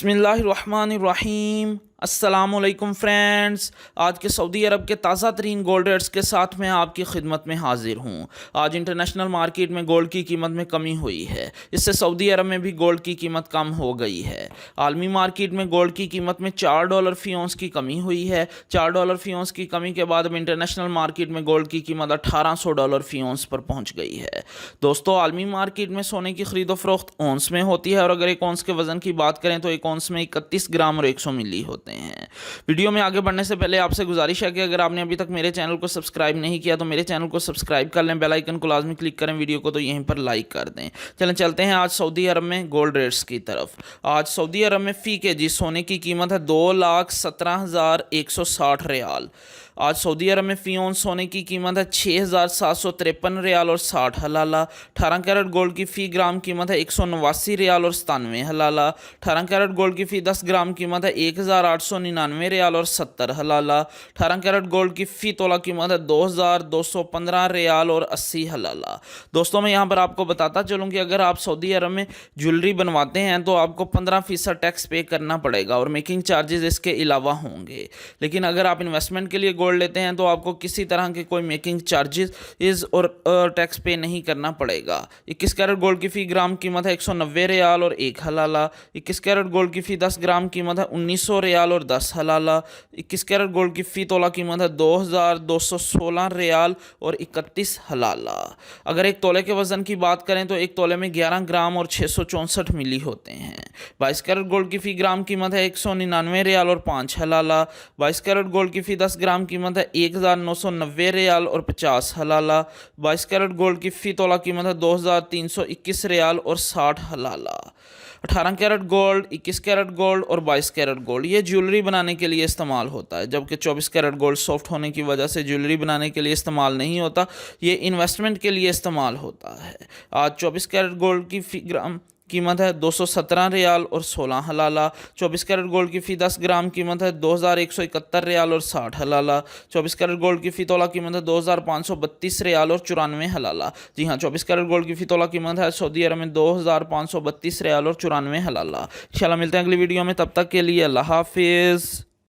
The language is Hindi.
बिस्मिल्लाहिर्रहमानिर्रहीम। अस्सलामुअलैकुम फ्रेंड्स, आज के सऊदी अरब के ताज़ा तरीन गोल्ड रेट्स के साथ मैं आपकी खिदमत में हाजिर हूँ। आज इंटरनेशनल मार्केट में गोल्ड की कीमत में कमी हुई है, इससे सऊदी अरब में भी गोल्ड की कीमत कम हो गई है। आलमी मार्केट में गोल्ड की कीमत में $4 फी औंस की कमी हुई है। $4 फी औंस की कमी के बाद अब इंटरनेशनल मार्केट में गोल्ड की कीमत $1800 फी औंस पर पहुँच गई है। दोस्तों, आलमी मार्केट में सोने की खरीदो फरोख्त औंस में होती है और अगर एक औंस के वज़न की बात करें तो एक औंस में 31 ग्राम और 100 मिली होते हैं। वीडियो में आगे बढ़ने से पहले आपसे गुजारिश है कि अगर आपने अभी तक मेरे चैनल को सब्सक्राइब नहीं किया तो मेरे चैनल को सब्सक्राइब कर लें, बेल आइकन को लाजमी क्लिक करें, वीडियो को तो यहीं पर लाइक कर दें। चलें चलते हैं आज सऊदी अरब में गोल्ड रेट्स की तरफ। आज सऊदी अरब में फ़ी केजी सोने की कीमत है 2,17,160 रियाल। आज सऊदी अरब में फ़ी औंस सोने की कीमत है 6,753 रियाल और 60 हलाला। 18 कैरेट गोल्ड की फ़ी ग्राम कीमत है 189 रियाल और 97 हलाला। 18 कैरेट गोल्ड की फ़ी 10 ग्राम कीमत है 1,899 रियाल और 70 हलाला। 18 कैरेट गोल्ड की फ़ी तोला कीमत है 2,215 रियाल और 80 हलाला। दोस्तों, मैं यहाँ पर आपको बताता चलूँ कि अगर आप सऊदी अरब में ज्वेलरी बनवाते हैं तो आपको 15% टैक्स पे करना पड़ेगा और मेकिंग चार्जेस इसके अलावा होंगे। लेकिन अगर आप इन्वेस्टमेंट के लिए गोल्ड लेते हैं तो आपको किसी तरह के कोई मेकिंग चार्जेस और टैक्स पे नहीं करना पड़ेगा। 21 कैरेट गोल्ड की फ़ी ग्राम कीमत है 190 रियाल और 1 हलाला। 21 कैरेट गोल्ड की फ़ी 10 ग्राम कीमत है 1900 रियाल और 10 हलाला। 21 कैरेट गोल्ड की फ़ी तोला कीमत है 2,216 रियाल और 31 हलाला। अगर एक तोले के वज़न की बात करें तो एक तोले में 11 ग्राम और 664 मिली होते हैं। 22 कैरेट गोल्ड की फ़ी ग्राम कीमत है 199 रियाल और 5 हलाला। 22 कैरेट गोल्ड की फ़ी 10 ग्राम कीमत है 1,990 रियाल और 50 हलाला। 22 कैरेट गोल्ड की फ़ी तोला कीमत है 2,321 रियाल और 60 हलाला। 18 कैरेट गोल्ड, 21 कैरेट गोल्ड और 22 कैरेट गोल्ड ये ज्वेलरी बनाने के लिए इस्तेमाल होता है, जबकि 24 कैरेट गोल्ड सॉफ्ट होने की वजह से ज्वेलरी बनाने के लिए इस्तेमाल नहीं होता, ये इन्वेस्टमेंट के लिए इस्तेमाल होता है। आज 24 कैरेट गोल्ड की फ़ी ग्राम कीमत है 217 रियाल और 16 हलाला। 24 कैरेट गोल्ड की फ़ी 10 ग्राम कीमत है 2,171 रियाल और 60 हलाला। 24 कैरेट गोल्ड की फ़ी तोला कीमत है 2,532 रियाल और 94 हलाला। जी हाँ, 24 कैरेट गोल्ड की फ़ी तोला कीमत है सऊदी अरब में 2,532 रियाल और 94 हलाला। इंशाल्लाह मिलते हैं अगली वीडियो में, तब तक के लिए अल्लाह हाफिज़।